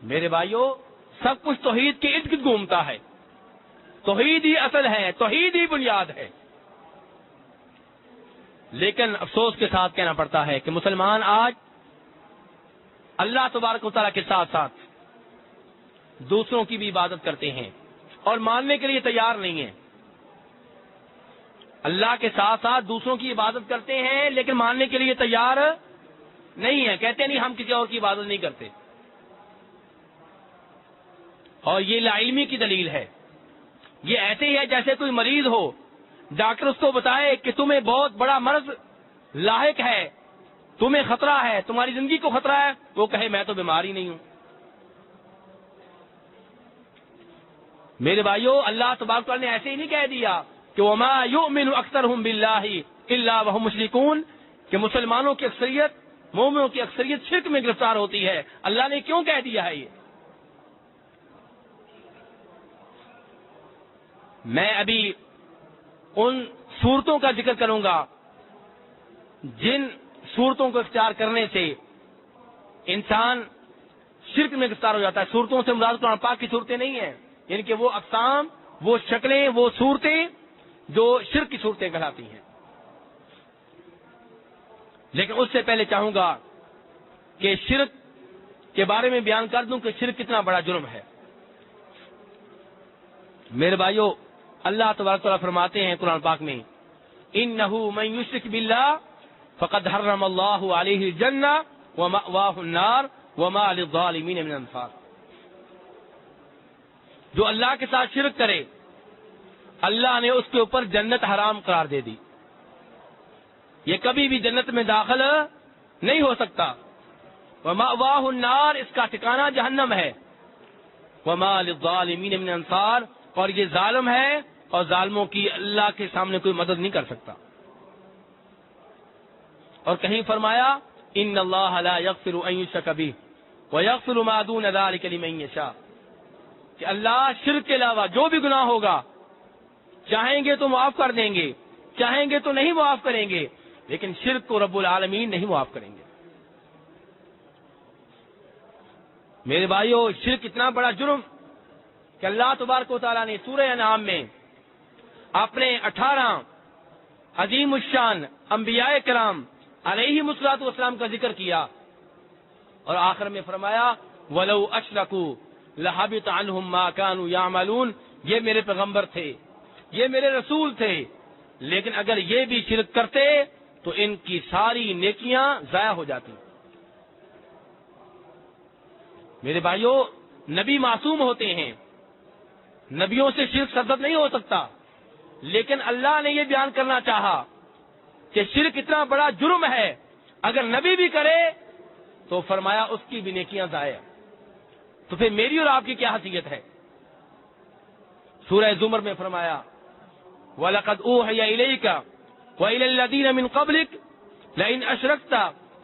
میرے بھائیوں سب کچھ توحید کے ارد گرد گھومتا ہے. توحید ہی اصل ہے, توحید ہی بنیاد ہے. لیکن افسوس کے ساتھ کہنا پڑتا ہے کہ مسلمان آج اللہ تبارک و تعالیٰ کے ساتھ ساتھ دوسروں کی بھی عبادت کرتے ہیں اور ماننے کے لیے تیار نہیں ہیں. اللہ کے ساتھ ساتھ دوسروں کی عبادت کرتے ہیں لیکن ماننے کے لیے تیار نہیں ہیں. کہتے نہیں ہم کسی اور کی عبادت نہیں کرتے. اور یہ لا علمی کی دلیل ہے. یہ ایسے ہی ہے جیسے کوئی مریض ہو, ڈاکٹر اس کو بتائے کہ تمہیں بہت بڑا مرض لاحق ہے, تمہیں خطرہ ہے, تمہاری زندگی کو خطرہ ہے, وہ کہے میں تو بیمار ہی نہیں ہوں. میرے بھائیوں اللہ تبارک و تعالیٰ نے ایسے ہی نہیں کہہ دیا کہ وما یؤمن اکثرهم باللہ الا وهم مشرکون, کہ مسلمانوں کی اکثریت, مومنوں کی اکثریت شرک میں گرفتار ہوتی ہے. اللہ نے کیوں کہہ دیا ہے یہ؟ میں ابھی ان صورتوں کا ذکر کروں گا جن صورتوں کو اختیار کرنے سے انسان شرک میں گرفتار ہو جاتا ہے. صورتوں سے مراد قرآن پاک کی صورتیں نہیں ہیں, یعنی کہ وہ اقسام, وہ شکلیں, وہ صورتیں جو شرک کی صورتیں کہلاتی ہیں. لیکن اس سے پہلے چاہوں گا کہ شرک کے بارے میں بیان کر دوں کہ شرک کتنا بڑا جرم ہے. میرے بھائیوں اللہ تبارک و تعالیٰ فرماتے ہیں قرآن پاک میں انہ من یشرک باللہ فقد حرم اللہ علیہ الجنہ ومأواہ النار وما للظالمین من انصار. جو اللہ کے ساتھ شرک کرے اللہ نے اس کے اوپر جنت حرام قرار دے دی, یہ کبھی بھی جنت میں داخل نہیں ہو سکتا. ومأواہ النار, اس کا ٹھکانہ جہنم ہے. وما للظالمین من انصار, اور یہ ظالم ہے اور ظالموں کی اللہ کے سامنے کوئی مدد نہیں کر سکتا. اور کہیں فرمایا ان اللہ لا یغفر ان یشرک بہ ویغفر ما دون ذلک لمن یشاء, کہ اللہ شرک کے علاوہ جو بھی گناہ ہوگا چاہیں گے تو معاف کر دیں گے, چاہیں گے تو نہیں معاف کریں گے, لیکن شرک کو رب العالمین نہیں معاف کریں گے. میرے بھائیو شرک اتنا بڑا جرم کہ اللہ تبارک و تعالیٰ نے سورہ انعام میں اپنے 18 عظیم الشان انبیاء کرام علیہم الصلوۃ والسلام کا ذکر کیا اور آخر میں فرمایا وَلَوْ أَشْرَكُوا لَحَبِطَ عَنْهُمْ مَا كَانُوا يَعْمَلُونَ, یہ میرے پیغمبر تھے, یہ میرے رسول تھے, لیکن اگر یہ بھی شرک کرتے تو ان کی ساری نیکیاں ضائع ہو جاتی. میرے بھائیوں نبی معصوم ہوتے ہیں, نبیوں سے شرک سرزد نہیں ہو سکتا, لیکن اللہ نے یہ بیان کرنا چاہا کہ شرک اتنا بڑا جرم ہے, اگر نبی بھی کرے تو فرمایا اس کی بھی نیکیاں ضائع. تو پھر میری اور آپ کی کیا حیثیت ہے؟ سورہ زمر میں فرمایا وَلَقَدْ أُوحِيَ إِلَيْكَ وَإِلَى الَّذِينَ مِنْ قَبْلِكَ لَئِنْ أَشْرَكْتَ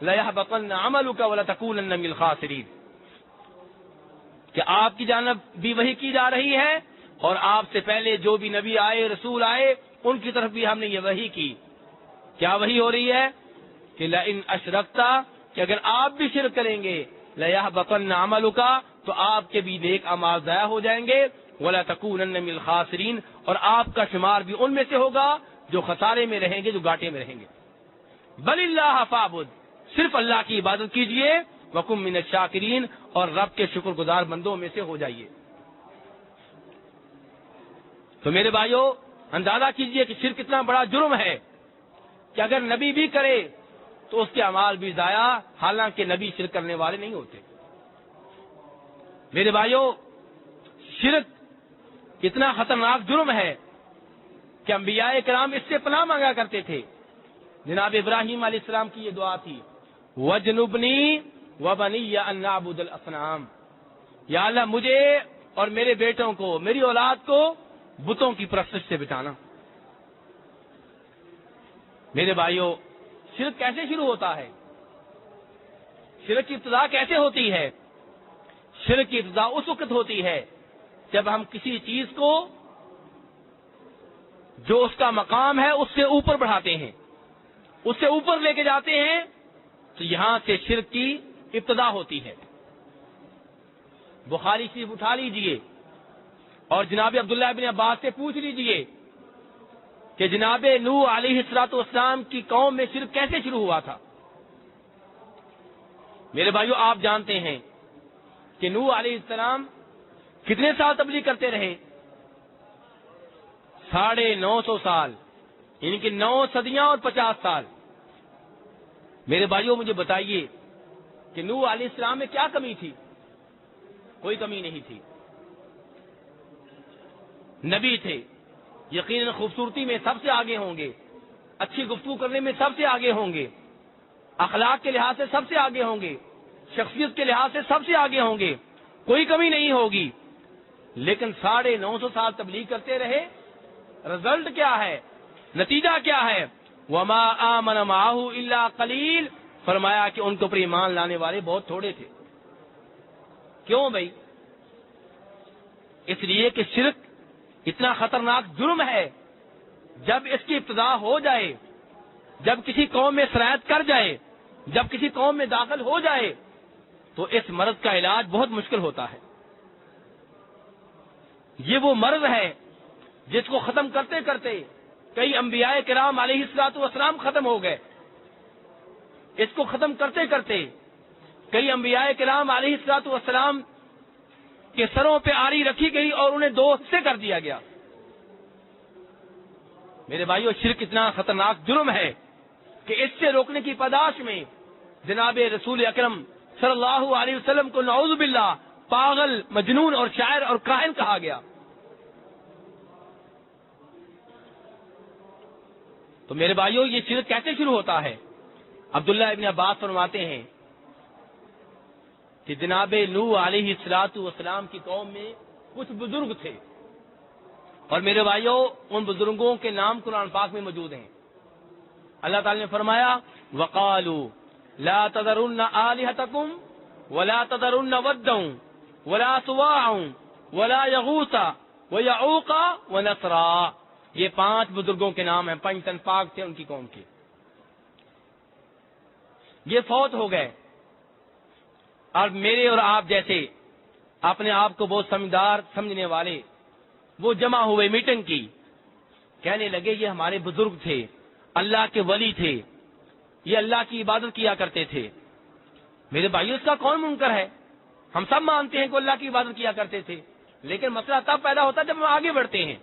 لَيَحْبَطَنَّ عَمَلُكَ وَلَتَكُونَنَّ مِنَ الْخَاسِرِينَ, کہ آپ کی جانب بھی وحی کی جا رہی ہے اور آپ سے پہلے جو بھی نبی آئے, رسول آئے, ان کی طرف بھی ہم نے یہ وحی کی. کیا وحی ہو رہی ہے کہ لَئِنْ أَشْرَكْتَ, کہ اگر آپ بھی شرک کریں گے لَيَحْبَطَنَّ عَمَلُكَ, تو آپ کے بھی نیک اعمال ضائع ہو جائیں گے, وَلَتَكُونَنَّ مِنَ الْخَاسِرِينَ, اور آپ کا شمار بھی ان میں سے ہوگا جو خسارے میں رہیں گے, جو گھاٹے میں رہیں گے. بَلِ اللَّهَ فَاعْبُدْ, صرف اللہ کی عبادت کیجئے, وَكُن مِنَ الشَّاكِرِينَ, اور رب کے شکر گزار بندوں میں سے ہو جائیے. تو میرے بھائیوں اندازہ کیجئے کہ شرک کتنا بڑا جرم ہے کہ اگر نبی بھی کرے تو اس کے اعمال بھی ضائع, حالانکہ نبی شرک کرنے والے نہیں ہوتے. میرے بھائیوں شرک اتنا خطرناک جرم ہے کہ انبیاء کرام اس سے پناہ مانگا کرتے تھے. جناب ابراہیم علیہ السلام کی یہ دعا تھی وَجْنُبْنِي وَبَنِيَّ أَن نَّعْبُدَ الْأَصْنَامَ, یا اللہ مجھے اور میرے بیٹوں کو, میری اولاد کو بتوں کی پرستش سے بچانا. میرے بھائیوں شرک کیسے شروع ہوتا ہے؟ شرک کی ابتدا کیسے ہوتی ہے؟ شرک کی ابتدا اس وقت ہوتی ہے جب ہم کسی چیز کو جو اس کا مقام ہے اس سے اوپر بڑھاتے ہیں, اس سے اوپر لے کے جاتے ہیں, تو یہاں سے شرک کی ابتدا ہوتی ہے. بخاری شریف اٹھا لیجئے اور جناب عبداللہ ابن عباس سے پوچھ لیجئے کہ جناب نوح علیہ الصلوۃ والسلام کی قوم میں شرک کیسے شروع ہوا تھا۔ میرے بھائیو، آپ جانتے ہیں کہ نوح علیہ السلام کتنے سال تبلیغ کرتے رہے؟ 950 سال، یعنی کہ 9 صدیاں اور 50 سال۔ میرے بھائیوں، مجھے بتائیے کہ نوح علیہ السلام میں کیا کمی تھی؟ کوئی کمی نہیں تھی۔ نبی تھے، یقیناً خوبصورتی میں سب سے آگے ہوں گے، اچھی گفتگو کرنے میں سب سے آگے ہوں گے، اخلاق کے لحاظ سے سب سے آگے ہوں گے، شخصیت کے لحاظ سے سب سے آگے ہوں گے، کوئی کمی نہیں ہوگی۔ لیکن 950 سال تبلیغ کرتے رہے، رزلٹ کیا ہے؟ نتیجہ کیا ہے؟ وما آمن معه الا قلیل، فرمایا کہ ان کے اوپر ایمان لانے والے بہت تھوڑے تھے۔ کیوں بھائی؟ اس لیے کہ شرک اتنا خطرناک جرم ہے، جب اس کی ابتدا ہو جائے، جب کسی قوم میں سرایت کر جائے، جب کسی قوم میں داخل ہو جائے، تو اس مرض کا علاج بہت مشکل ہوتا ہے۔ یہ وہ مرض ہے جس کو ختم کرتے کرتے کئی انبیاء کرام علیہ الصلوۃ والسلام ختم ہو گئے۔ اس کو ختم کرتے کرتے کئی انبیاء کرام علیہ الصلوۃ والسلام کے سروں پہ آری رکھی گئی اور انہیں 2 حصے کر دیا گیا۔ میرے بھائیو، شرک اتنا خطرناک جرم ہے کہ اس سے روکنے کی پاداش میں جناب رسول اکرم صلی اللہ علیہ وسلم کو نعوذ باللہ پاگل، مجنون اور شاعر اور کاہن کہا گیا۔ تو میرے بھائیو، یہ شرک کیسے شروع ہوتا ہے؟ عبداللہ ابن عباس فرماتے ہیں کہ جناب نوح علیہ الصلوۃ والسلام کی قوم میں کچھ بزرگ تھے، اور میرے بھائیو ان بزرگوں کے نام قرآن پاک میں موجود ہیں۔ اللہ تعالی نے فرمایا وَقَالُوا لَا تَذَرُنَّ آلِهَتَكُمْ وَلَا تَذَرُنَّ وَدًّا وَلَا سُوَاعًا وَلَا يَغُوثَ وَيَعُوقَ وَنَسْرًا، یہ 5 بزرگوں کے نام ہیں، 5 تن پاک تھے ان کی قوم کے۔ یہ فوت ہو گئے، اور میرے اور آپ جیسے اپنے آپ کو بہت سمجھدار سمجھنے والے وہ جمع ہوئے، میٹنگ کی، کہنے لگے یہ ہمارے بزرگ تھے، اللہ کے ولی تھے، یہ اللہ کی عبادت کیا کرتے تھے۔ میرے بھائیو، اس کا کون منکر ہے؟ ہم سب مانتے ہیں کہ اللہ کی عبادت کیا کرتے تھے، لیکن مسئلہ تب پیدا ہوتا ہے جب ہم آگے بڑھتے ہیں۔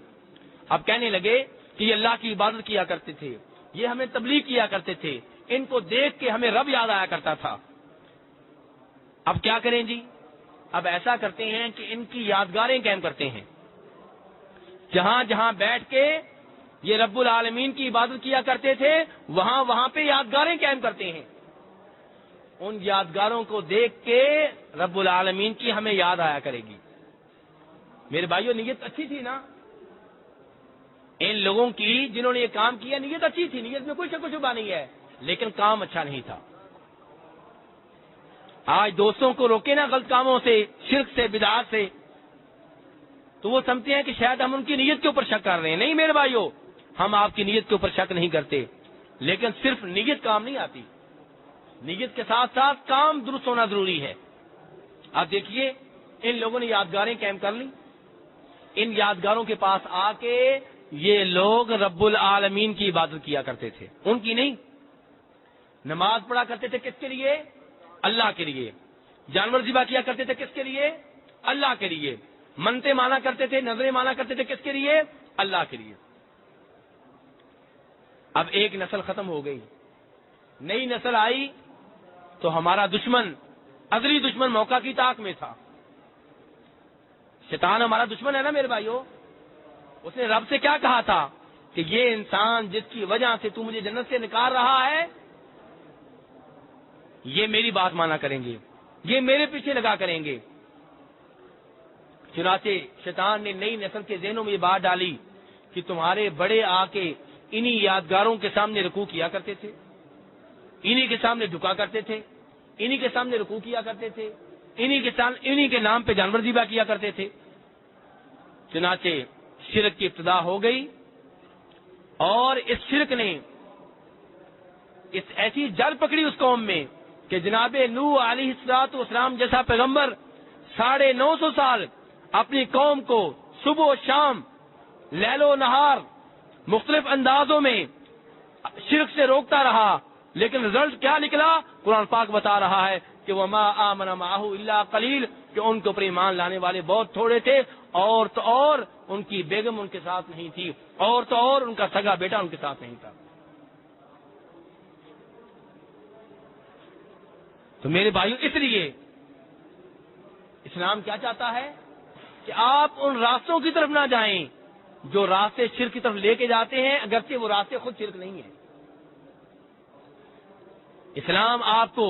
اب کہنے لگے کہ یہ اللہ کی عبادت کیا کرتے تھے، یہ ہمیں تبلیغ کیا کرتے تھے، ان کو دیکھ کے ہمیں رب یاد آیا کرتا تھا۔ اب کیا کریں جی؟ اب ایسا کرتے ہیں کہ ان کی یادگاریں قائم کرتے ہیں، جہاں جہاں بیٹھ کے یہ رب العالمین کی عبادت کیا کرتے تھے وہاں پہ یادگاریں قائم کرتے ہیں۔ ان یادگاروں کو دیکھ کے رب العالمین کی ہمیں یاد آیا کرے گی۔ میرے بھائیو، نیت اچھی تھی نا ان لوگوں کی جنہوں نے یہ کام کیا؟ نیت اچھی تھی، نیت میں کوئی شک و شبہ نہیں ہے، لیکن کام اچھا نہیں تھا۔ آج دوستوں کو روکے نا غلط کاموں سے، شرک سے، بدعات سے، تو وہ سمجھتے ہیں کہ شاید ہم ان کی نیت کے اوپر شک کر رہے ہیں۔ نہیں میرے بھائیو، ہم آپ کی نیت کے اوپر شک نہیں کرتے، لیکن صرف نیت کام نہیں آتی، نیت کے ساتھ ساتھ کام درست ہونا ضروری ہے۔ آپ دیکھیے ان لوگوں نے یادگاریں قائم کر لی، ان یادگاروں کے پاس آ کے یہ لوگ رب العالمین کی عبادت کیا کرتے تھے، ان کی نہیں۔ نماز پڑھا کرتے تھے کس کے لیے؟ اللہ کے لیے۔ جانور ذبح کیا کرتے تھے کس کے لیے؟ اللہ کے لیے۔ منتیں مانا کرتے تھے، نظریں مانا کرتے تھے کس کے لیے؟ اللہ کے لیے۔ اب ایک نسل ختم ہو گئی، نئی نسل آئی تو ہمارا دشمن، ازلی دشمن موقع کی طاق میں تھا۔ شیطان ہمارا دشمن ہے نا میرے بھائیو۔ اس نے رب سے کیا کہا تھا کہ یہ انسان جس کی وجہ سے تو مجھے جنت سے نکال رہا ہے، یہ میری بات مانا کریں گے، یہ میرے پیچھے لگا کریں گے۔ چنانچہ شیطان نے نئی نسل کے ذہنوں میں یہ بات ڈالی کہ تمہارے بڑے آ کے انہی یادگاروں کے سامنے رکوع کیا کرتے تھے، انہی کے سامنے جھکا کرتے تھے، انہی کے سامنے رکوع کیا کرتے تھے، انہی کے نام پہ جانور ذبح کیا کرتے تھے۔ چنانچہ شرک کی ابتدا ہو گئی، اور اس شرک نے ایسی جڑ پکڑی اس قوم میں کہ جناب نوح علیہ الصلوۃ والسلام جیسا پیغمبر 950 سال اپنی قوم کو صبح و شام لیل و نہار مختلف اندازوں میں شرک سے روکتا رہا، لیکن رزلٹ کیا نکلا؟ قرآن پاک بتا رہا ہے کہ وما آمن معہ الا قلیل، کہ ان کے اوپر ایمان لانے والے بہت تھوڑے تھے، اور تو اور ان کی بیگم ان کے ساتھ نہیں تھی، اور تو اور ان کا سگا بیٹا ان کے ساتھ نہیں تھا۔ تو میرے بھائیو، اس لیے اسلام کیا چاہتا ہے کہ آپ ان راستوں کی طرف نہ جائیں جو راستے شرک کی طرف لے کے جاتے ہیں، اگرچہ وہ راستے خود شرک نہیں ہیں۔ اسلام آپ کو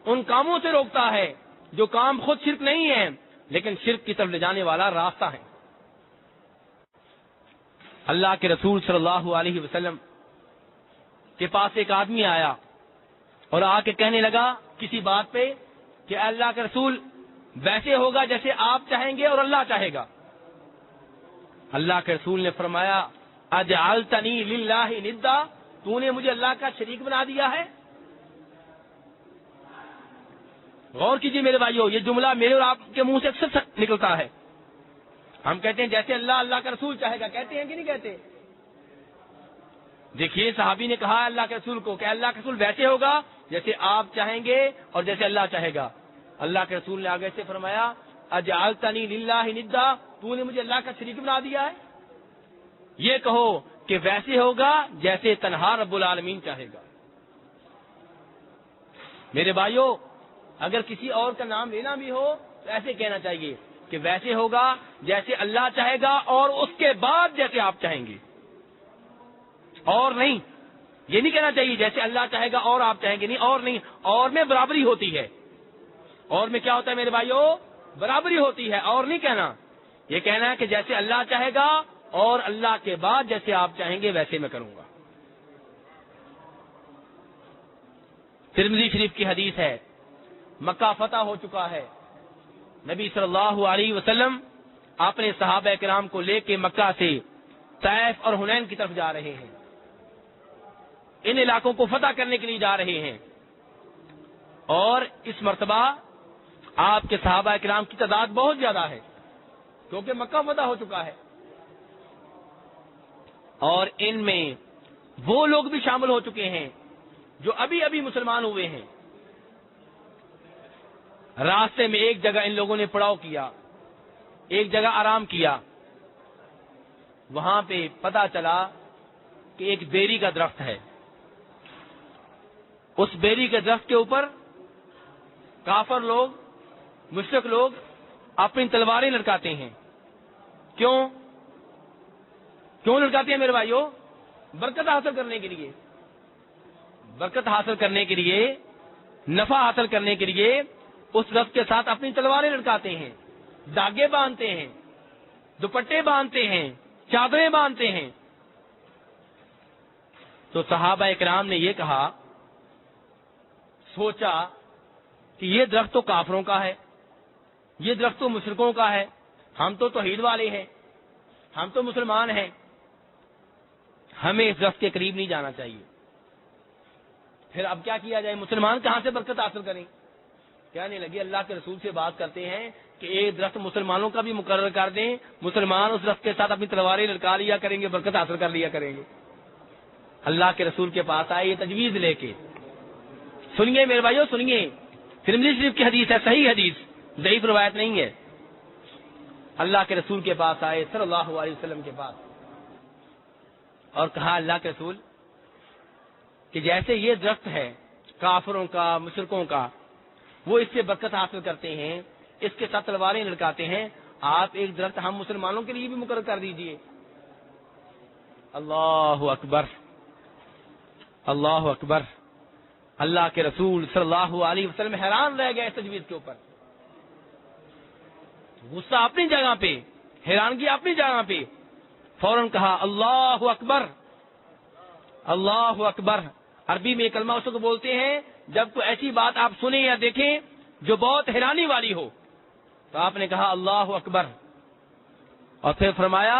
ان کاموں سے روکتا ہے جو کام خود شرک نہیں ہے لیکن شرک کی طرف لے جانے والا راستہ ہے۔ اللہ کے رسول صلی اللہ علیہ وسلم کے پاس ایک آدمی آیا اور آ کے کہنے لگا کسی بات پہ کہ اللہ کے رسول ویسے ہوگا جیسے آپ چاہیں گے اور اللہ چاہے گا۔ اللہ کے رسول نے فرمایا اجعلتنی للہ ندا، تو نے مجھے اللہ کا شریک بنا دیا ہے۔ غور کیجیے میرے بھائیو، یہ جملہ میرے اور آپ کے منہ سے اکثر نکلتا ہے۔ ہم کہتے ہیں جیسے اللہ کا رسول چاہے گا، کہتے ہیں کہ نہیں کہتے؟ دیکھیے صحابی نے کہا اللہ کے رسول کو کہ اللہ کے رسول ویسے ہوگا جیسے آپ چاہیں گے اور جیسے اللہ چاہے گا۔ اللہ کے رسول نے آگے سے فرمایا اجعلتنی للہ ندا، تو نے مجھے اللہ کا شریک بنا دیا ہے۔ یہ کہو کہ ویسے ہوگا جیسے تنہا رب العالمین چاہے گا۔ میرے بھائیو، اگر کسی اور کا نام لینا بھی ہو تو ایسے کہنا چاہیے کہ ویسے ہوگا جیسے اللہ چاہے گا اور اس کے بعد جیسے آپ چاہیں گے، اور نہیں۔ یہ نہیں کہنا چاہیے جیسے اللہ چاہے گا اور آپ چاہیں گے، نہیں، اور نہیں، اور میں برابری ہوتی ہے۔ اور میں کیا ہوتا ہے میرے بھائیو؟ برابری ہوتی ہے، اور نہیں کہنا۔ یہ کہنا ہے کہ جیسے اللہ چاہے گا اور اللہ کے بعد جیسے آپ چاہیں گے ویسے میں کروں گا۔ ترمذی شریف کی حدیث ہے، مکہ فتح ہو چکا ہے، نبی صلی اللہ علیہ وسلم اپنے صحابہ کرام کو لے کے مکہ سے طائف اور حنین کی طرف جا رہے ہیں، ان علاقوں کو فتح کرنے کے لیے جا رہے ہیں، اور اس مرتبہ آپ کے صحابہ کرام کی تعداد بہت زیادہ ہے کیونکہ مکہ فتح ہو چکا ہے، اور ان میں وہ لوگ بھی شامل ہو چکے ہیں جو ابھی ابھی مسلمان ہوئے ہیں۔ راستے میں ایک جگہ ان لوگوں نے پڑاؤ کیا، ایک جگہ آرام کیا، وہاں پہ پتہ چلا کہ ایک بیری کا درخت ہے۔ اس بیری کے درخت کے اوپر کافر لوگ، مشرک لوگ اپنی تلواریں لٹکاتے ہیں۔ کیوں لٹکاتے ہیں میرے بھائیو؟ برکت حاصل کرنے کے لیے، برکت حاصل کرنے کے لیے، نفع حاصل کرنے کے لیے اس درخت کے ساتھ اپنی تلواریں لٹکاتے ہیں، داغے باندھتے ہیں، دوپٹے باندھتے ہیں، چادریں باندھتے ہیں۔ تو صحابہ اکرام نے یہ کہا، سوچا کہ یہ درخت تو کافروں کا ہے، یہ درخت تو مشرکوں کا ہے، ہم تو توحید والے ہیں، ہم تو مسلمان ہیں، ہمیں اس درخت کے قریب نہیں جانا چاہیے۔ پھر اب کیا کیا جائے؟ مسلمان کہاں سے برکت حاصل کریں؟ کہنے لگے اللہ کے رسول سے بات کرتے ہیں کہ ایک درخت مسلمانوں کا بھی مقرر کر دیں، مسلمان اس درخت کے ساتھ اپنی تلواریں لٹکا لیا کریں گے، برکت حاصل کر لیا کریں گے۔ اللہ کے رسول کے پاس آئے یہ تجویز لے کے۔ سنیے میرے بھائیو، سنیے، ترمذی شریف کی حدیث ہے، صحیح حدیث، ضعیف روایت نہیں ہے۔ اللہ کے رسول کے پاس آئے صلی اللہ علیہ وسلم کے پاس، اور کہا اللہ کے رسول کہ جیسے یہ درخت ہے کافروں کا، مشرکوں کا، وہ اس سے برکت حاصل کرتے ہیں، اس کے ساتھ تلواریں لٹکاتے ہیں، آپ ایک درخت ہم مسلمانوں کے لیے بھی مقرر کر دیجئے۔ اللہ اکبر، اللہ اکبر۔ اللہ کے رسول صلی اللہ علیہ وسلم حیران رہ گئے اس تجویز کے اوپر۔ غصہ اپنی جگہ پہ، حیرانگی اپنی جگہ پہ، فوراً کہا اللہ اکبر، اللہ اکبر۔ عربی میں کلمہ اس کو بولتے ہیں جب کوئی ایسی بات آپ سنیں یا دیکھیں جو بہت حیرانی والی ہو، تو آپ نے کہا اللہ اکبر، اور پھر فرمایا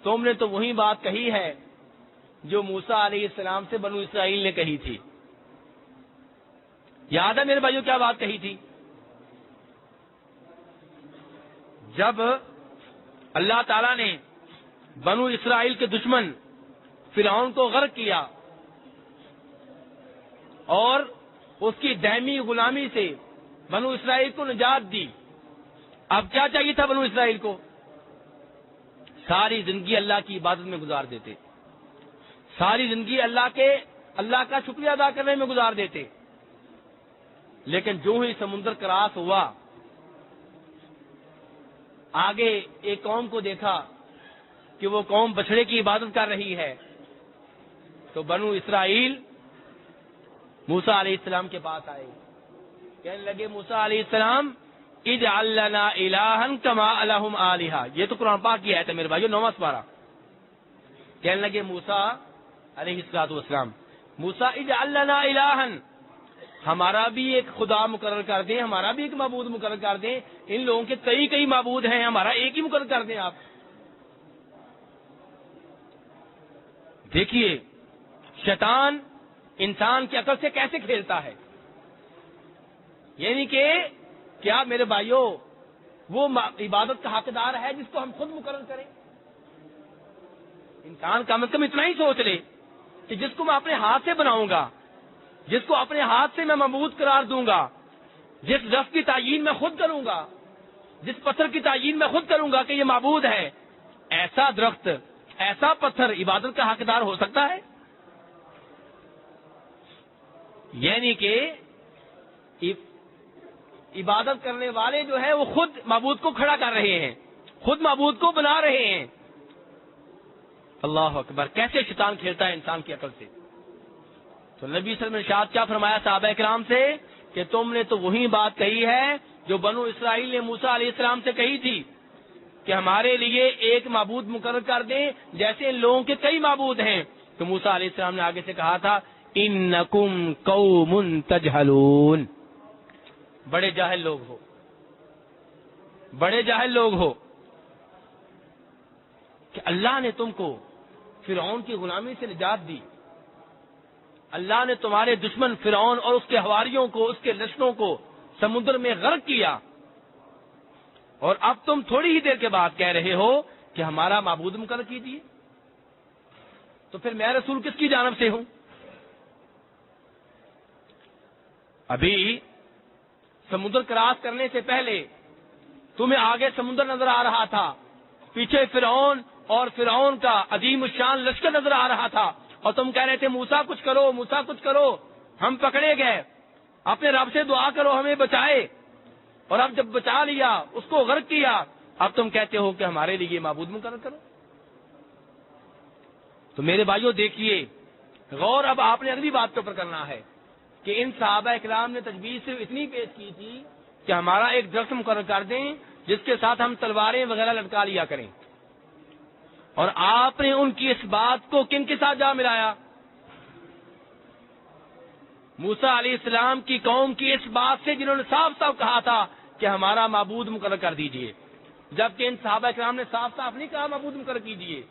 تم نے تو وہی بات کہی ہے جو موسیٰ علیہ السلام سے بنو اسرائیل نے کہی تھی۔ یاد ہے میرے بھائیوں کیا بات کہی تھی؟ جب اللہ تعالیٰ نے بنو اسرائیل کے دشمن فرعون کو غرق کیا اور اس کی دائمی غلامی سے بنو اسرائیل کو نجات دی، اب کیا چاہیے تھا بنو اسرائیل کو؟ ساری زندگی اللہ کی عبادت میں گزار دیتے، ساری زندگی اللہ کا شکریہ ادا کرنے میں گزار دیتے، لیکن جو ہی سمندر کراس ہوا، آگے ایک قوم کو دیکھا کہ وہ قوم بچڑے کی عبادت کر رہی ہے، تو بنو اسرائیل موسیٰ علیہ السلام کے پاس آئے، کہنے لگے موسیٰ علیہ السلام اجعل لنا الہا کما لہم آلہہ، یہ تو قرآن پاک کی آیت ہے میرے بھائیو، 9واں سپارہ۔ کہنے لگے موسیٰ علیہ السلام، موسیٰ اجعل لنا الہا، ہمارا بھی ایک خدا مقرر کر دیں، ہمارا بھی ایک معبود مقرر کر دیں، ان لوگوں کے کئی معبود ہیں، ہمارا ایک ہی مقرر کر دیں آپ۔ دیکھیے شیطان انسان کی عقل سے کیسے کھیلتا ہے، یعنی کہ کیا میرے بھائیوں وہ عبادت کا حقدار ہے جس کو ہم خود مقرر کریں؟ انسان کم از کم اتنا ہی سوچ لے کہ جس کو میں اپنے ہاتھ سے بناؤں گا، جس کو اپنے ہاتھ سے میں معبود قرار دوں گا، جس درخت کی تعیین میں خود کروں گا، جس پتھر کی تعیین میں خود کروں گا کہ یہ معبود ہے، ایسا درخت، ایسا پتھر عبادت کا حقدار ہو سکتا ہے؟ یعنی کہ عبادت کرنے والے جو ہے وہ خود معبود کو کھڑا کر رہے ہیں، خود معبود کو بنا رہے ہیں۔ اللہ اکبر، کیسے شیطان کھیلتا ہے انسان کی عقل سے۔ تو نبی صلی اللہ علیہ وسلم نے ارشاد کیا فرمایا صحابہ کرام سے کہ تم نے تو وہی بات کہی ہے جو بنو اسرائیل نے موسیٰ علیہ السلام سے کہی تھی کہ ہمارے لیے ایک معبود مقرر کر دیں جیسے ان لوگوں کے کئی معبود ہیں۔ تو موسیٰ علیہ السلام نے آگے سے کہا تھا انکم قوم تجہلون، بڑے جاہل لوگ ہو، بڑے جاہل لوگ ہو کہ اللہ نے تم کو فرعون کی غلامی سے نجات دی، اللہ نے تمہارے دشمن فرعون اور اس کے حواریوں کو، اس کے لشکروں کو سمندر میں غرق کیا، اور اب تم تھوڑی ہی دیر کے بعد کہہ رہے ہو کہ ہمارا معبود مقرر کیجیے۔ تو پھر میں رسول کس کی جانب سے ہوں؟ ابھی سمندر کراس کرنے سے پہلے تمہیں آگے سمندر نظر آ رہا تھا، پیچھے فرعون اور فرعون کا عظیم الشان لشکر نظر آ رہا تھا، اور تم کہہ رہے تھے موسیٰ کچھ کرو، موسیٰ کچھ کرو، ہم پکڑے گئے، اپنے رب سے دعا کرو ہمیں بچائے، اور اب جب بچا لیا، اس کو غرق کیا، اب تم کہتے ہو کہ ہمارے لیے معبود مقرر کرو۔ تو میرے بھائیوں دیکھیے، غور اب آپ نے اگلی بات کے اوپر کرنا ہے کہ ان صحابہ اکرام نے تجویز صرف اتنی پیش کی تھی کہ ہمارا ایک درخت مقرر کر دیں جس کے ساتھ ہم تلواریں وغیرہ لٹکا لیا کریں، اور آپ نے ان کی اس بات کو کن کے ساتھ جا ملایا؟ موسیٰ علیہ السلام کی قوم کی اس بات سے جنہوں نے صاف صاف کہا تھا کہ ہمارا معبود مقرر کر دیجئے، جبکہ ان صحابہ کرام نے صاف صاف نہیں کہا معبود مقرر کیجئے،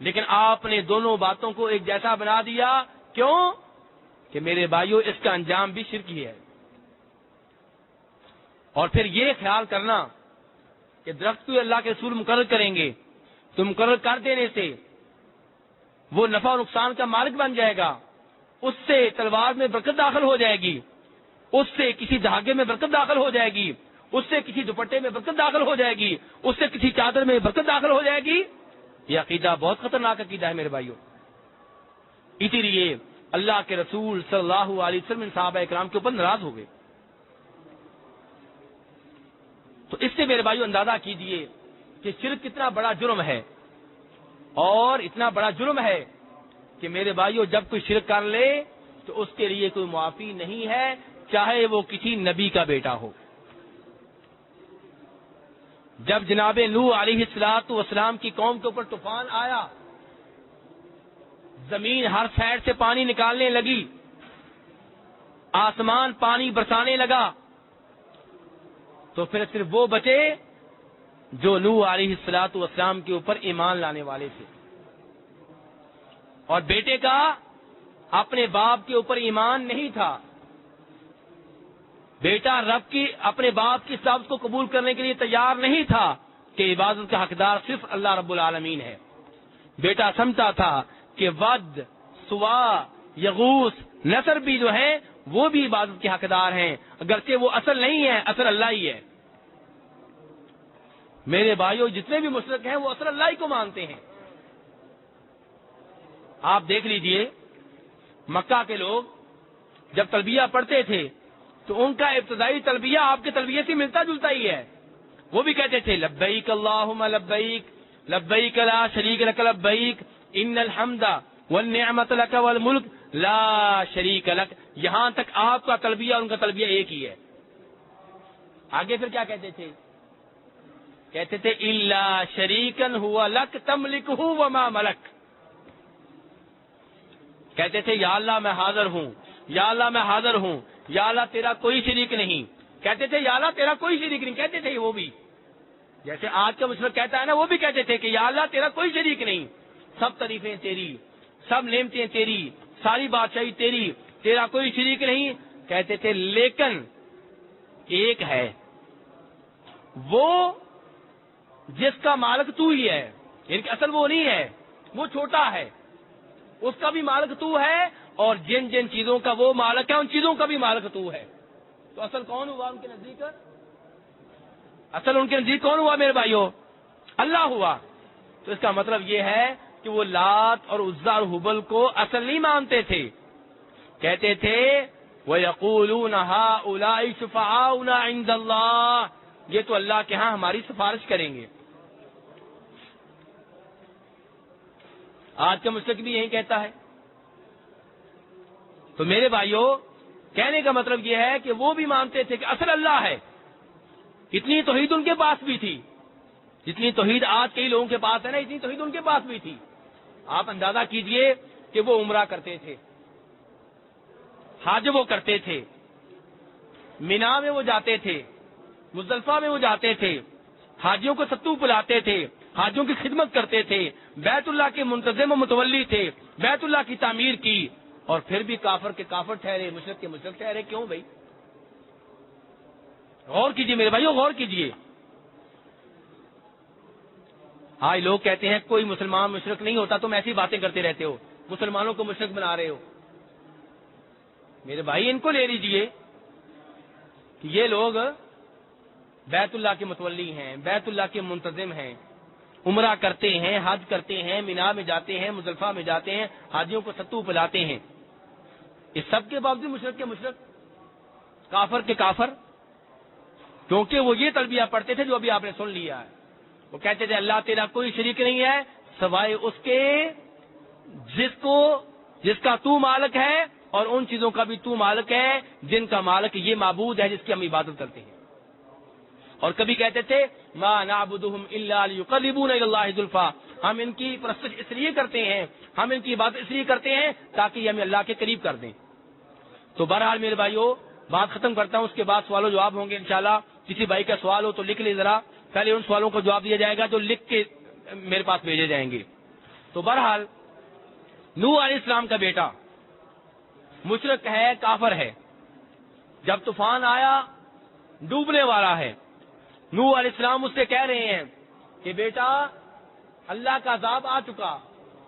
لیکن آپ نے دونوں باتوں کو ایک جیسا بنا دیا۔ کیوں؟ کہ میرے بھائیوں اس کا انجام بھی شرک ہی ہے۔ اور پھر یہ خیال کرنا کہ درخت کو اللہ کے رسول مقرر کریں گے تو مقرر کر دینے سے وہ نفع و نقصان کا مالک بن جائے گا، اس سے تلوار میں برکت داخل ہو جائے گی، اس سے کسی دھاگے میں برکت داخل ہو جائے گی، اس سے کسی دوپٹے میں برکت داخل ہو جائے گی، اس سے کسی چادر میں برکت داخل ہو جائے گی۔ یہ عقیدہ بہت خطرناک عقیدہ ہے میرے بھائیوں۔ اسی لیے اللہ کے رسول صلی اللہ علیہ وسلم صحابہ اکرام کے اوپر ناراض ہو گئے۔ تو اس سے میرے بھائیوں اندازہ کیجئے کہ شرک کتنا بڑا جرم ہے، اور اتنا بڑا جرم ہے کہ میرے بھائیوں جب کوئی شرک کر لے تو اس کے لیے کوئی معافی نہیں ہے، چاہے وہ کسی نبی کا بیٹا ہو۔ جب جناب نوح علیہ السلام کی قوم کے اوپر طوفان آیا، زمین ہر سائڈ سے پانی نکالنے لگی، آسمان پانی برسانے لگا، تو پھر صرف وہ بچے جو نوح علیہ السلام کے اوپر ایمان لانے والے تھے، اور بیٹے کا اپنے باپ کے اوپر ایمان نہیں تھا، بیٹا رب کی اپنے باپ کی دعوت کو قبول کرنے کے لیے تیار نہیں تھا کہ عبادت کا حقدار صرف اللہ رب العالمین ہے. بیٹا سمجھتا تھا کہ ود، سوا، یغوث، نصر بھی جو ہیں وہ بھی عبادت کے حقدار ہیں، اگرچہ وہ اصل نہیں ہے، اصل اللہ ہی ہے. میرے بھائیوں، جتنے بھی مشرک ہیں وہ اصل اللہ ہی کو مانتے ہیں. آپ دیکھ لیجئے مکہ کے لوگ جب تلبیہ پڑھتے تھے تو ان کا ابتدائی تلبیہ آپ کے تلبیہ سے ملتا جلتا ہی ہے. وہ بھی کہتے تھے لبیک اللہم لبیک لبیک لا شریک لک لبیک ان الحمد والنعمت لک والملک لا شریک لک. یہاں تک آپ کا تلبیہ اور ان کا تلبیہ ایک ہی ہے. آگے پھر کیا کہتے تھے؟ کہتے تھے الا شریکن ہوا لک تملکہ وما ملک. کہتے تھے یا اللہ میں حاضر ہوں، یا اللہ میں حاضر ہوں، یا اللہ تیرا کوئی شریک نہیں. کہتے تھے یا اللہ تیرا کوئی شریک نہیں. کہتے تھے وہ بھی جیسے آج کا مشرک کہتا ہے نا، وہ بھی کہتے تھے کہ یا اللہ تیرا کوئی شریک نہیں، سب تعریفیں تیری، سب نعمتیں تیری، ساری بادشاہی تیری، تیرا کوئی شریک نہیں. کہتے تھے لیکن ایک ہے، وہ جس کا مالک تو ہی ہے. یعنی کہ اصل وہ نہیں ہے، وہ چھوٹا ہے، اس کا بھی مالک تو ہے، اور جن جن چیزوں کا وہ مالک ہے ان چیزوں کا بھی مالک تو ہے. تو اصل کون ہوا ان کے نزدیک؟ اصل ان کے نزدیک کون ہوا میرے بھائیوں؟ اللہ ہوا. تو اس کا مطلب یہ ہے کہ وہ لات اور عزا اور حبل کو اصل نہیں مانتے تھے. کہتے تھے وَيَقُولُونَ هَؤُلَاءِ شُفَعَاؤُنَا عِندَ اللَّهِ، یہ تو اللہ کے ہاں ہماری سفارش کریں گے. آج کا مشرک بھی یہی کہتا ہے. تو میرے بھائیوں، کہنے کا مطلب یہ ہے کہ وہ بھی مانتے تھے کہ اصل اللہ ہے. اتنی توحید ان کے پاس بھی تھی، جتنی توحید آج کئی لوگوں کے پاس ہے نا، اتنی توحید ان کے پاس بھی تھی. آپ اندازہ کیجئے کہ وہ عمرہ کرتے تھے، حج وہ کرتے تھے، مینا میں وہ جاتے تھے، مزدلفہ میں وہ جاتے تھے، حاجیوں کو ستو پلاتے تھے، حاجیوں کی خدمت کرتے تھے، بیت اللہ کے منتظم و متولی تھے، بیت اللہ کی تعمیر کی، اور پھر بھی کافر کے کافر ٹھہرے، مشرک کے مشرک ٹھہرے. کیوں بھائی؟ غور کیجئے میرے بھائیوں، غور کیجئے. آج لوگ کہتے ہیں کوئی مسلمان مشرک نہیں ہوتا، تم ایسی باتیں کرتے رہتے ہو، مسلمانوں کو مشرک بنا رہے ہو. میرے بھائی ان کو لے لیجئے کہ یہ لوگ بیت اللہ کے متولی ہیں، بیت اللہ کے منتظم ہیں، عمرہ کرتے ہیں، حج کرتے ہیں، مینا میں جاتے ہیں، مزدلفہ میں جاتے ہیں، حاجیوں کو ستو پلاتے ہیں. اس سب کے باوجود مشرک کے مشرک، کافر کے کافر، کیونکہ وہ یہ تلبیہ پڑھتے تھے جو ابھی آپ نے سن لیا ہے. وہ کہتے تھے اللہ تیرا کوئی شریک نہیں ہے سوائے اس کے جس کا تو مالک ہے، اور ان چیزوں کا بھی تو مالک ہے جن کا مالک یہ معبود ہے جس کی ہم عبادت کرتے ہیں. اور کبھی کہتے تھے ما نعبدهم الا ليقربونا الى الله زلفى، ہم ان کی پرستش اس لیے کرتے ہیں، ہم ان کی عبادت اس لیے کرتے ہیں تاکہ یہ ہمیں اللہ کے قریب کر دیں. تو بہرحال میرے بھائیوں، بات ختم کرتا ہوں، اس کے بعد سوال و جواب ہوں گے انشاءاللہ. کسی بھائی کا سوال ہو تو لکھ لے ذرا، پہلے ان سوالوں کو جواب دیا جائے گا جو لکھ کے میرے پاس بھیجے جائیں گے. تو بہرحال نوح علیہ السلام کا بیٹا مشرک ہے، کافر ہے. جب طوفان آیا ڈوبنے والا ہے، نوح علیہ السلام اس سے کہہ رہے ہیں کہ بیٹا اللہ کا عذاب آ چکا،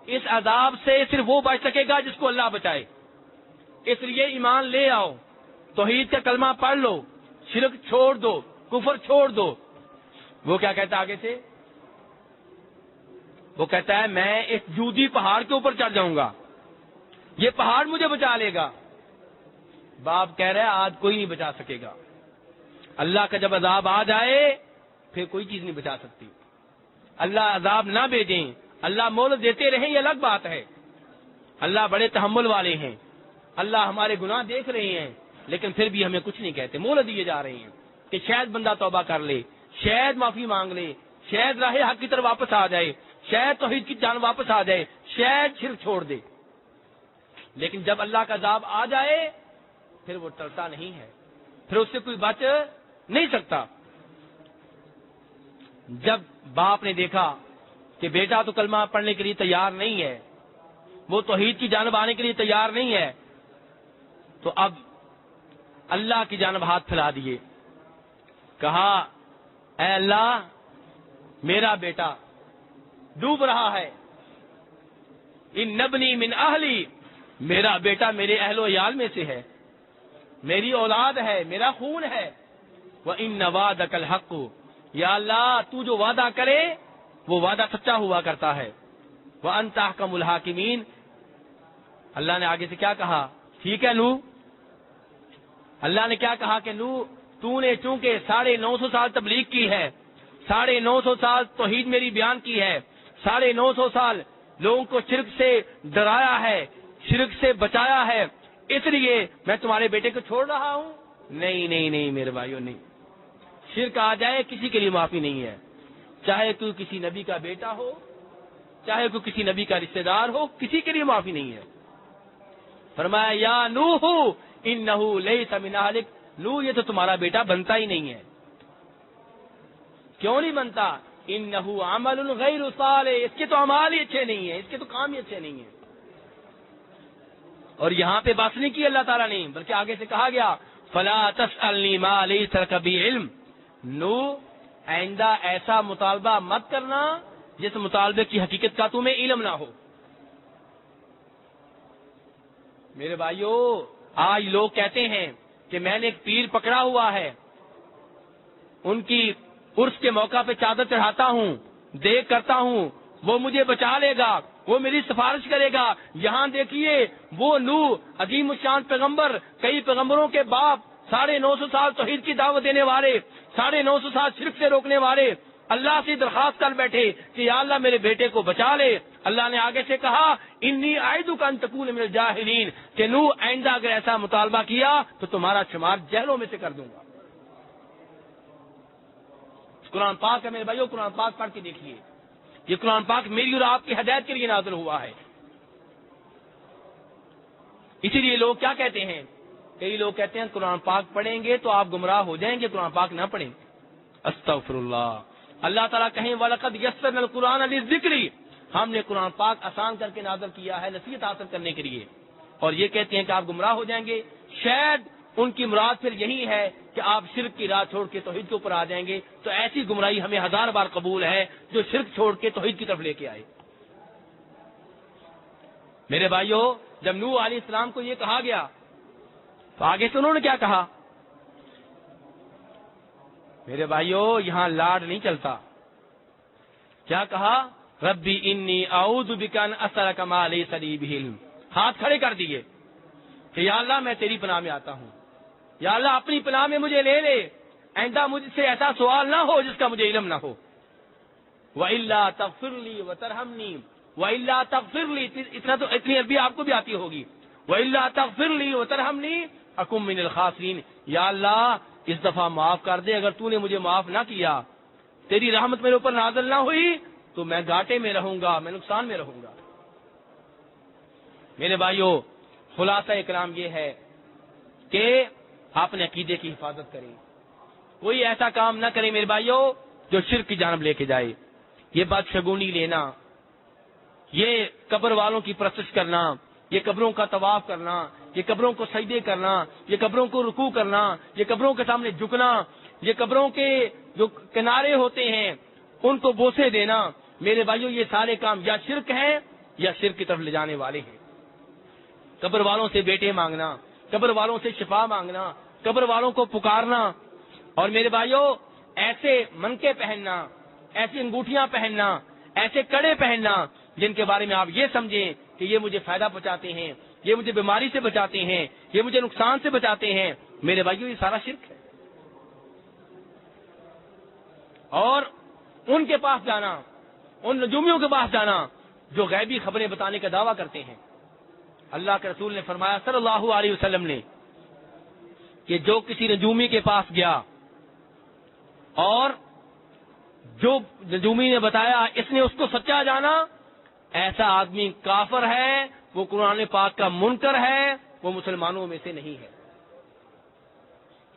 اس عذاب سے صرف وہ بچ سکے گا جس کو اللہ بچائے، اس لیے ایمان لے آؤ، توحید کا کلمہ پڑھ لو، شرک چھوڑ دو، کفر چھوڑ دو. وہ کیا کہتا آگے سے؟ وہ کہتا ہے میں اس جودی پہاڑ کے اوپر چڑھ جاؤں گا، یہ پہاڑ مجھے بچا لے گا. باپ کہہ رہا ہے آج کوئی نہیں بچا سکے گا. اللہ کا جب عذاب آ جائے پھر کوئی چیز نہیں بچا سکتی. اللہ عذاب نہ بھیجیں، اللہ مہلت دیتے رہیں، یہ الگ بات ہے. اللہ بڑے تحمل والے ہیں، اللہ ہمارے گناہ دیکھ رہے ہیں، لیکن پھر بھی ہمیں کچھ نہیں کہتے، مہلت دیے جا رہے ہیں کہ شاید بندہ توبہ کر لے، شاید معافی مانگ لے، شاید راہ حق کی طرف واپس آ جائے، شاید توحید کی جان واپس آ جائے، شاید شرک چھوڑ دے. لیکن جب اللہ کا عذاب آ جائے پھر وہ ٹلتا نہیں ہے، پھر اس سے کوئی بچ نہیں سکتا. جب باپ نے دیکھا کہ بیٹا تو کلمہ پڑھنے کے لیے تیار نہیں ہے، وہ توحید کی جانب آنے کے لیے تیار نہیں ہے، تو اب اللہ کی جانب ہاتھ پھیلا دیے، کہا اے اللہ میرا بیٹا ڈوب رہا ہے، ان نبنی من اہلی، میرا بیٹا میرے اہل و عیال میں سے ہے، میری اولاد ہے، میرا خون ہے، وَإِنَّ وَعْدَكَ الْحَقُّ، یا اللہ تو جو وعدہ کرے وہ وعدہ سچا ہوا کرتا ہے، وَأَنْتَ أَحْكَمُ الْحَاكِمِينَ۔ اللہ نے آگے سے کیا کہا؟ ٹھیک ہے نوح، اللہ نے کیا کہا کہ نوح تو نے چونکہ 950 سال تبلیغ کی ہے، 950 سال توحید میری بیان کی ہے، 950 سال لوگوں کو شرک سے ڈرایا ہے، شرک سے بچایا ہے، اس لیے میں تمہارے بیٹے کو چھوڑ رہا ہوں؟ نہیں نہیں نہیں میرے بھائیوں، نہیں، شرک آ جائے کسی کے لیے معافی نہیں ہے، چاہے کوئی کسی نبی کا بیٹا ہو، چاہے کوئی کسی نبی کا رشتہ دار ہو، کسی کے لیے معافی نہیں ہے۔ فرمایا یا نوح انہ لیس من اہلک، نوح یہ تو تمہارا بیٹا بنتا ہی نہیں ہے۔ کیوں نہیں بنتا؟ انہ عمل غیر صالح، اس کے تو اعمال ہی اچھے نہیں ہیں، اس کے تو کام ہی اچھے نہیں ہیں۔ اور یہاں پہ بات نہیں کی اللہ تعالیٰ نے، بلکہ آگے سے کہا گیا فلا تسألنی ما لیس لک بہ علم، نوح آئندہ ایسا مطالبہ مت کرنا جس مطالبے کی حقیقت کا تمہیں علم نہ ہو۔ میرے بھائیو، آج لوگ کہتے ہیں کہ میں نے ایک پیر پکڑا ہوا ہے، ان کی عرس کے موقع پہ چادر چڑھاتا ہوں، دیکھ کرتا ہوں، وہ مجھے بچا لے گا، وہ میری سفارش کرے گا۔ یہاں دیکھیے وہ نوح عظیم الشان پیغمبر، کئی پیغمبروں کے باپ، 950 سال توحید کی دعوت دینے والے، 950 سال شرک سے روکنے والے، اللہ سے درخواست کر بیٹھے کہ یا اللہ میرے بیٹے کو بچا لے۔ اللہ نے آگے سے کہا انی اعیدک ان تکون من الجاہلین، کہ نوح آئندہ اگر ایسا مطالبہ کیا تو تمہارا شمار جہلوں میں سے کر دوں گا۔ قرآن پاک ہے میرے بھائیو، قرآن پاک پڑھ کے دیکھیے، یہ قرآن پاک میری اور آپ کی ہدایت کے لیے نازل ہوا ہے۔ اسی لیے لوگ کیا کہتے ہیں، کئی لوگ کہتے ہیں قرآن پاک پڑھیں گے تو آپ گمراہ ہو جائیں گے، قرآن پاک نہ پڑھیں۔ استغفر اللہ۔ اللہ تعالیٰ کہیں وَلَقَدْ يَسَّرْنَا الْقُرْآنَ لِلذِّكْرِ، ہم نے قرآن پاک آسان کر کے نازل کیا ہے نصیحت حاصل کرنے کے لیے، اور یہ کہتے ہیں کہ آپ گمراہ ہو جائیں گے۔ شاید ان کی مراد پھر یہی ہے کہ آپ شرک کی راہ چھوڑ کے توحید کے اوپر آ جائیں گے، تو ایسی گمراہی ہمیں 1000 بار قبول ہے جو شرک چھوڑ کے توحید کی طرف لے کے آئے۔ میرے بھائیو، جب نوح علیہ السلام کو یہ کہا گیا تو آگے سے انہوں نے کیا کہا؟ میرے بھائیو، یہاں لاڈ نہیں چلتا۔ کیا کہا؟ ربی انی اعوذ بک ان اسألک ما لیس لی بہ علم، ہاتھ کھڑے کر دیے کہ یا اللہ میں تیری پناہ میں آتا ہوں، یا اللہ اپنی پناہ میں مجھے لے لے، آئندہ مجھ سے ایسا سوال نہ ہو جس کا مجھے علم نہ ہو۔ وَإِلَّا تَغْفِرْ لِي وَتَرْحَمْنِي، وَإِلَّا تَغْفِرْ لِي، اتنی عربی آپ کو بھی آتی ہوگی، وَإِلَّا تَغْفِرْ لِي وَتَرْحَمْنِي أَكُن مِّنَ الْخَاسِرِينَ، یا اللہ اس دفعہ معاف کر دے، اگر تو نے مجھے معاف نہ کیا، تیری رحمت میرے اوپر نازل نہ ہوئی تو میں گھاٹے میں رہوں گا، میں نقصان میں رہوں گا۔ میرے بھائیو، خلاصہ کلام یہ ہے کہ آپ نے عقیدے کی حفاظت کریں، کوئی ایسا کام نہ کرے میرے بھائیو جو شرک کی جانب لے کے جائے۔ یہ بدشگونی لینا، یہ قبر والوں کی پرستش کرنا، یہ قبروں کا طواف کرنا، یہ قبروں کو سجدے کرنا، یہ قبروں کو رکوع کرنا، یہ قبروں کے سامنے جھکنا، یہ قبروں کے جو کنارے ہوتے ہیں ان کو بوسے دینا، میرے بھائیو یہ سارے کام یا شرک ہیں یا شرک کی طرف لے جانے والے ہیں۔ قبر والوں سے بیٹے مانگنا، قبر والوں سے شفا مانگنا، قبر والوں کو پکارنا، اور میرے بھائیو ایسے منکے پہننا، ایسی انگوٹھیاں پہننا، ایسے کڑے پہننا جن کے بارے میں آپ یہ سمجھیں کہ یہ مجھے فائدہ پہنچاتے ہیں، یہ مجھے بیماری سے بچاتے ہیں، یہ مجھے نقصان سے بچاتے ہیں، میرے بھائیو یہ سارا شرک ہے۔ اور ان کے پاس جانا، ان نجومیوں کے پاس جانا جو غیبی خبریں بتانے کا دعویٰ کرتے ہیں۔ اللہ کے رسول نے فرمایا صلی اللہ علیہ وسلم نے کہ جو کسی نجومی کے پاس گیا اور جو نجومی نے بتایا اس نے اس کو سچا جانا، ایسا آدمی کافر ہے، وہ قرآن پاک کا منکر ہے، وہ مسلمانوں میں سے نہیں ہے۔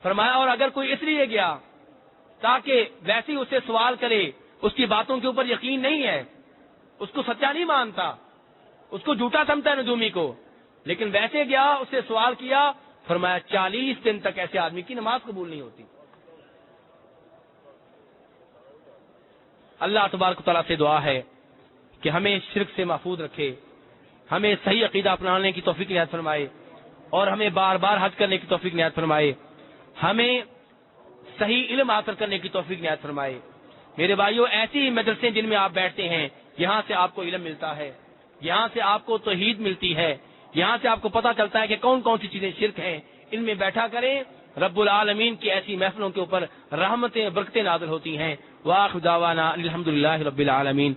فرمایا اور اگر کوئی اس لیے گیا تاکہ ویسے ہی اسے سوال کرے، اس کی باتوں کے اوپر یقین نہیں ہے، اس کو سچا نہیں مانتا، اس کو جھوٹا سمجھتا ہے نجومی کو، لیکن ویسے گیا، اس سے سوال کیا فرمایا 40 دن تک ایسے آدمی کی نماز قبول نہیں ہوتی. اللہ تبارک و تعالیٰ سے دعا ہے کہ ہمیں شرک سے محفوظ رکھے، ہمیں صحیح عقیدہ اپنانے کی توفیق عنایت فرمائے، اور ہمیں بار بار حج کرنے کی توفیق عنایت فرمائے، ہمیں صحیح علم حاصل کرنے کی توفیق عنایت فرمائے. میرے بھائیوں، ایسی مدرسے جن میں آپ بیٹھتے ہیں، یہاں سے آپ کو علم ملتا ہے، یہاں سے آپ کو توحید ملتی ہے، یہاں سے آپ کو پتہ چلتا ہے کہ کون کون سی چیزیں شرک ہیں. ان میں بیٹھا کریں، رب العالمین کی ایسی محفلوں کے اوپر رحمتیں برکتیں نازل ہوتی ہیں. وآخر دعوانا الحمدللہ رب العالمین.